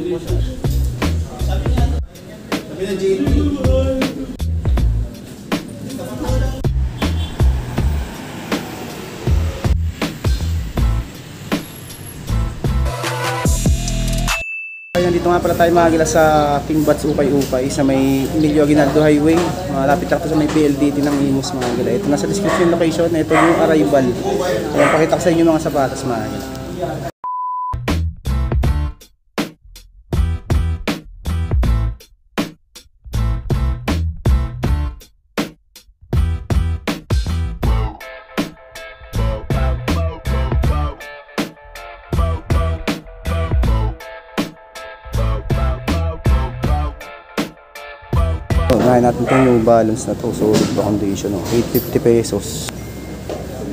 Sabi na JP. Dito nga pala tayo mga gila sa King Bats Ukay-Ukay sa may Emilio Aguinaldo Highway. Malapit lang ito sa may PLDT ng Imus mga gila. Ito nasa description location. Ito yung arrival. Ayan, pakita ko sa inyo mga sapatos mga gila. Ngayon natin itong New Balance na to, solid ba condition, 850 pesos.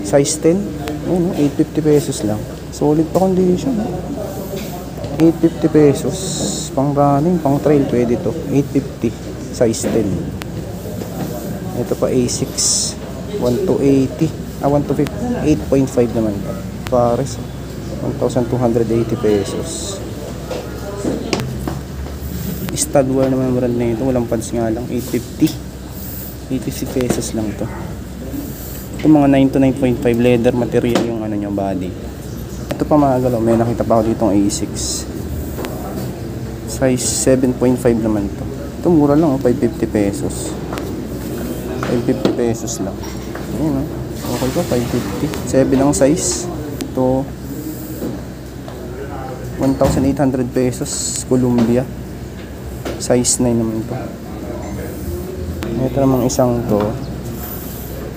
Size 10, ayun, 850 pesos lang. Solid pa condition, 850 pesos. Pang running, pang trail, pwede to. 850, size 10. Ito pa A6, 1280, 1250, 8.5 naman. Pares, 1,280 pesos. Studwear naman brand na ito, walang pads nga lang, 850 pesos lang to. Ito mga 9 to 9.5 leather material yung ano nyo, body. Ito pa mga galaw, may nakita pa ako dito ng A6 size 7.5 naman to. Ito mura lang, 550 pesos 550 pesos lang. Ayun, okay pa, 550, 7 ang size. Ito 1,800 pesos Columbia, size 9 naman to. Ito namang isang to,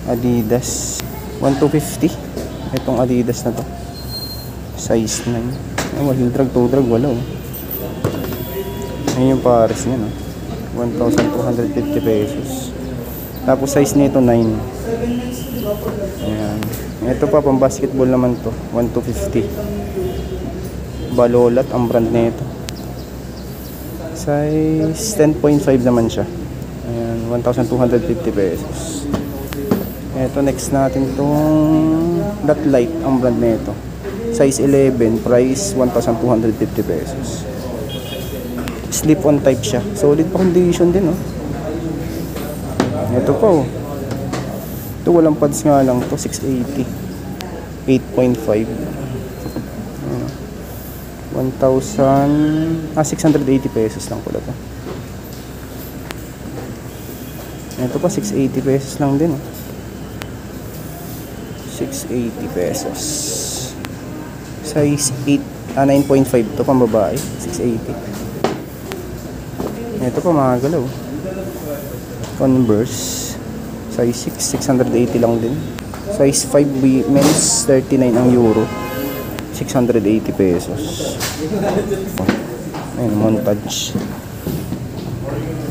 Adidas, 1,250. Itong Adidas na to, size 9. Walang drag, 2 drag, wala oh. Ayun yung pares niya, no? 1,250 pesos. Tapos size nito 9. Ayan. Ito pa pang basketball naman to, 1,250. Balolat ang brand nito. Size 10.5 naman siya. Ayan, 1,250 pesos. Ito next natin tong That Light ang brand nito. Size 11, price 1,250 pesos. Slip-on type siya. Solid pa condition din, oh. Ito po. Ito walang pads nga lang to, 680. 8.5. 680 pesos lang pala to. Ito pa 680 pesos lang din, 680 pesos. Size 8, 9.5 to, pang babae, 680. Ito pa mga galaw, Converse, size 6, 680 lang din. Size 5 men's, 39 ang euro, 680 pesos. Ayun,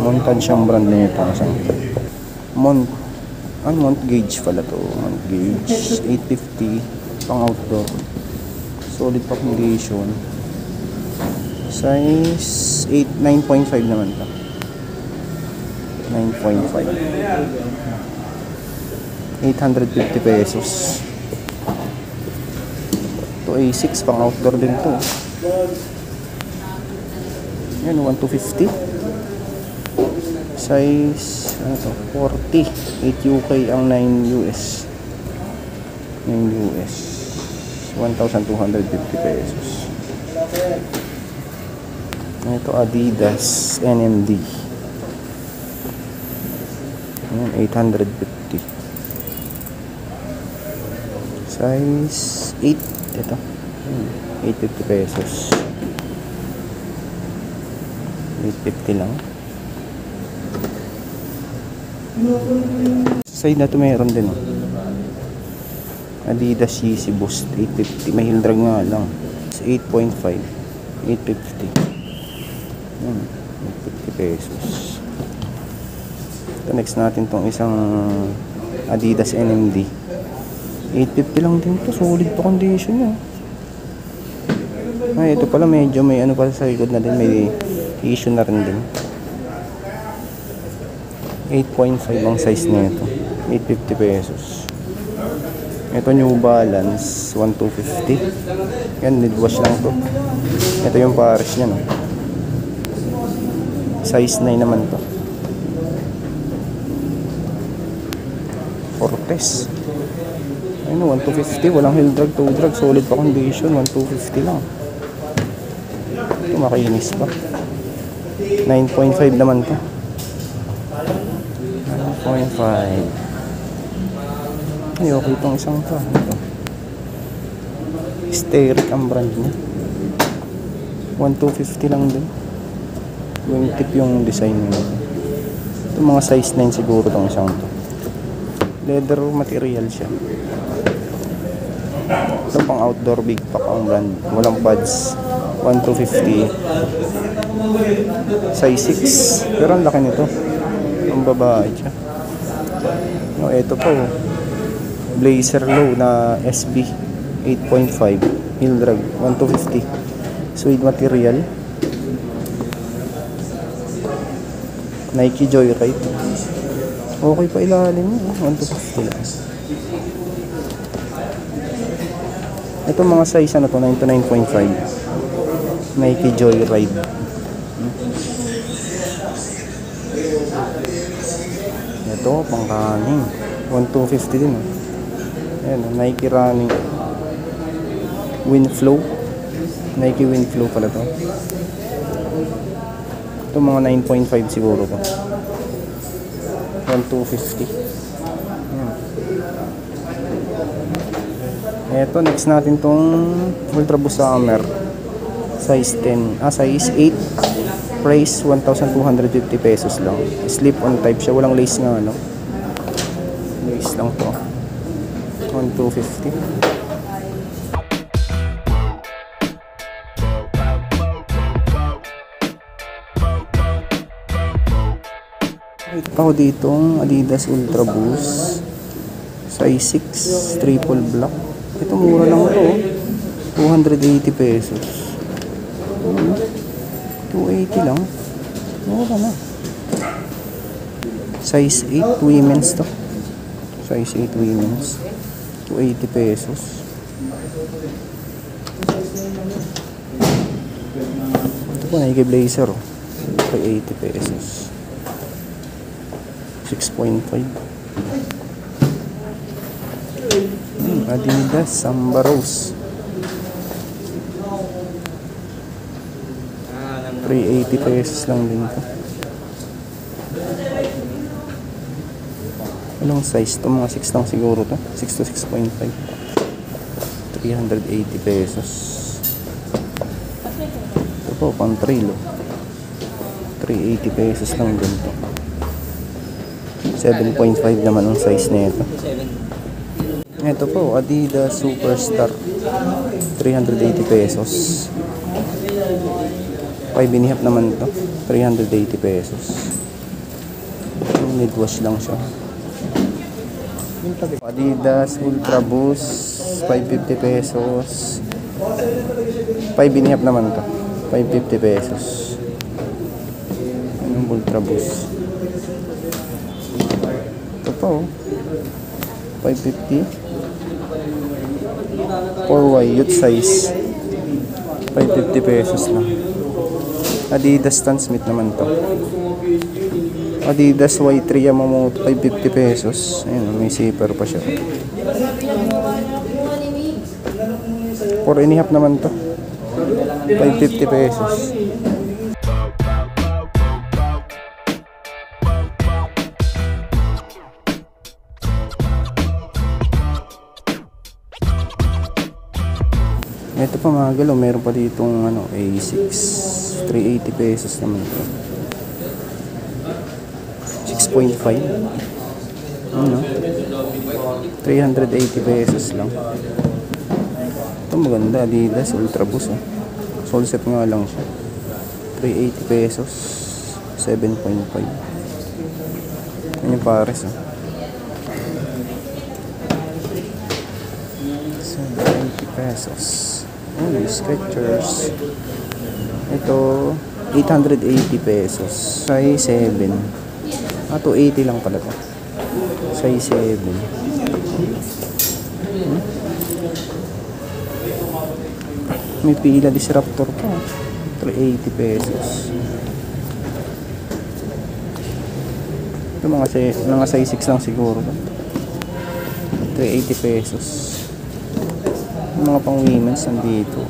Montage ang brand nito. Mont Gauge pala to. Mont Gauge, 850, pang outdoor. Solid pa condition. Size 8, 9.5 naman to. 9.5, 850 pesos. A6 pang outdoor din to. Yan, 1,250. Size ano to, 40, 8 UK ang 9 US. 9 US, 1,250 pesos. Ito Adidas NMD. Yan, 850. Size 8. Ito 850 pesos, 850 lang. Side na ito mayroon din, oh. Adidas Yeezy Boost, 850. May heel drag nga lang, 8.5, 850. 850 pesos. Ito next natin tong isang Adidas NMD, 850 lang din to. Solid pa condition niya. Ay, ito pala medyo may ano pa sa likod na din, may issue na rin din. 8.5 ang size nito, 850 pesos. Ito New Balance, 1,250. Yan, mid-wash lang to. Ito yung pares niya, no? Size 9 naman to. Fortes. Ayun, 1,250. Walang heel drag, toe drag. Solid pa condition. 1,250 lang. Ito makinis pa. 9.5 naman to. 9.5. Ay, okay itong isang to. Ito. Steric ang brand niya. 1,250 lang din. Yung tip yung design niya. Ito mga size 9 siguro itong isang to. Leather material siya. Ito pang outdoor big pack ang brand. Walang pads. 1,250. Size 6. Pero ang laki nito. Ang babae siya. No, ito po. Blazer low na SB 8.5. Heel drag 1,250. Suede material. Nike Joyride. Okay pa ilalim niya. 1,250 lang. Ito mga size ano to, 9 to 9.5. Nike Joyride. Ito, pang running. 1,250 din. Ayan, Nike running. Windflow. Nike Windflow pala to. Ito mga 9.5 siguro to. 1,250. Ito, next natin tong Ultra Boost Summer. Size 10. Size 8. Price 1,250 pesos lang. Slip-on type siya. Walang lace nga, ano. Lace lang to. 1,250. Ako ditong Adidas Ultra Boost size 6 triple black. Ito mura lang ito, 280 pesos. 280 lang. Mura na. Size 8 women's to. Size 8 women's. 280 pesos. Ito po, Nike Blazer. 380 pesos. 6.5. Adidas Samba Rose. 380 pesos lang din ito. Anong size to? Mga 6 lang siguro to. 6 to 6.5. 380 pesos. Ito po, pang trail. 380 pesos lang din to. 7.5 naman ang size nito. Ito po, Adidas Superstar. 380 pesos. 5.5 naman to. 380 pesos. Need wash lang siya. Adidas Ultra Boost. 550 pesos. 5.5 naman to. 550 pesos. Anong Ultra Boost? Ito po, 550. 4Y youth size. 550 pesos lang. Adidas Stan Smith naman to. Adidas Y3 Yamamoto, 550 pesos. Ayun, may zipper pa siya. 4.5 naman to. 550 pesos. Ito pa mga galaw, meron pa ditong ano, A6. 380 pesos naman ito. 6.5. Ano? 380 pesos lang. Ito maganda, Adidas Ultra Boost. Sole set nga lang siya. 380 pesos. 7.5. Yan yung pares. 780 pesos. Skechers. Ito 880 pesos. Size 7. 280 lang pala to. Size 7. May pila disruptor pa. 380 pesos. Ito mga size 6 lang siguro. 380 pesos. Yung mga pang women's nandito.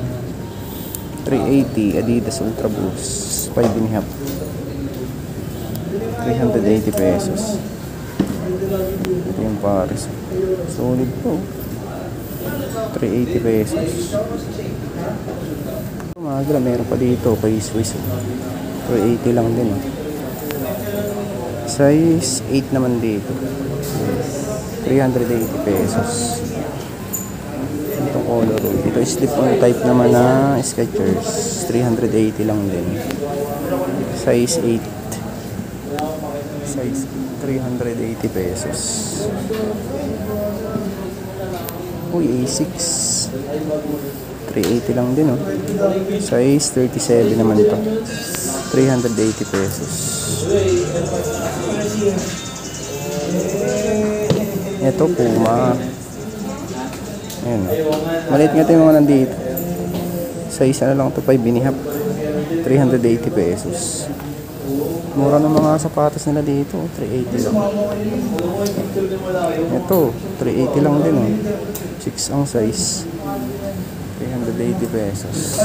380 Adidas Ultra Boost 5.5. 380 pesos. Ito yung Paris. Solid po. 380 pesos. Magra, meron pa dito kay Swiss. 380 lang din. Size 8 naman dito. 380 pesos. Itong color. Ito slip-on type naman na Skechers. 380 lang din. Size 8. Size 380 pesos. Uy, A6. 380 lang din, oh. Size 37 naman ito. 380 pesos. Ito, Puma. Ayan. Maliit nga ito yung mga nandito. Size na lang ito, 5.5. 380 pesos. Mura ng mga sapatos nila dito. 380 lang. Ito, 380 lang din, oh. 6 ang size. 380 pesos.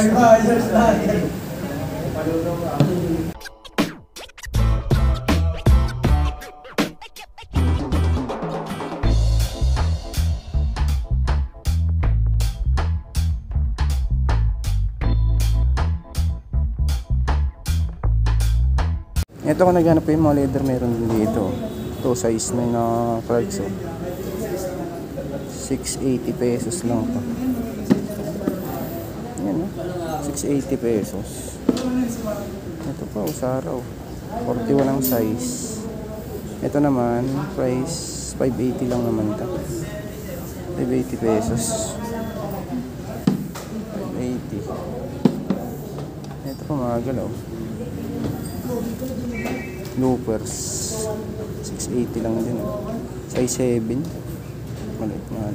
Ito kung naghanap po yung mga leather meron din dito. Ito size na na Clarks, oh. 680 pesos lang pa. Yan, oh. 680 pesos. Ito pa, Usara, oh. 41 ang size. Ito naman, price 580 lang naman ito. 580 pesos. 580. Ito pa, mga galaw. Loopers 680 lang din, oh. Size 7. Maliit nga.